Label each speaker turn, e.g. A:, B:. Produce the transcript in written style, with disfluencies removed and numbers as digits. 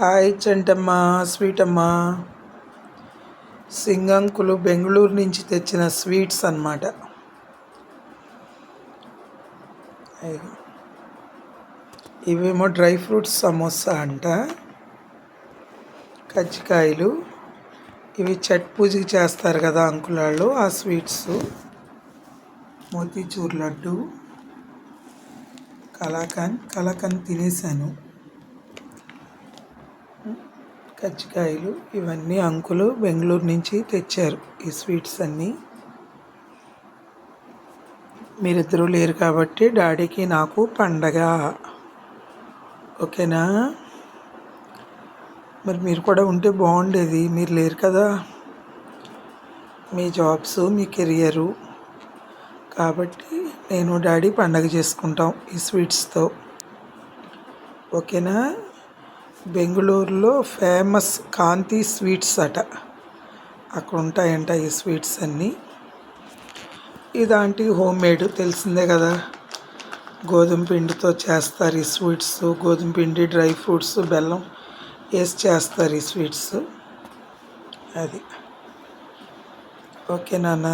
A: Hi Chantamma, స్వీటమ్మ. సింగంకులు Bengaluru నుంచి తెచ్చిన sweets అన్నమాట. ఇవేమో డ్రై ఫ్రూట్స్ సమోసా అంట, కజ్జికాయలు. ఇవి చట్ పూజకి చేస్తారు కదా అంకులాళ్ళు, ఆ స్వీట్స్. మోతీచూర్ లడ్డు, కలాకాన్ తినేసాను. కజ్జికాయలు ఇవన్నీ అంకులు బెంగళూరు నుంచి తెచ్చారు. ఈ స్వీట్స్ అన్నీ మీరిద్దరూ లేరు కాబట్టి డాడీకి నాకు పండగ. ఓకేనా? మరి మీరు కూడా ఉంటే బాగుండేది, మీరు లేరు కదా. మీ జాబ్స్, మీ కెరియరు కాబట్టి నేను డాడీ పండగ చేసుకుంటాం ఈ స్వీట్స్తో. ఓకేనా? బెంగళూరులో ఫేమస్ కాంతి స్వీట్స్ అట, అక్కడ ఉంటాయంట ఈ స్వీట్స్ అన్నీ. ఇదాంటి హోమ్ మేడ్ తెలిసిందే కదా, గోధుమ పిండితో చేస్తారు ఈ స్వీట్స్. గోధుమ పిండి, డ్రై ఫ్రూట్స్, బెల్లం వేసి చేస్తారు ఈ స్వీట్స్. అది ఓకే నాన్న.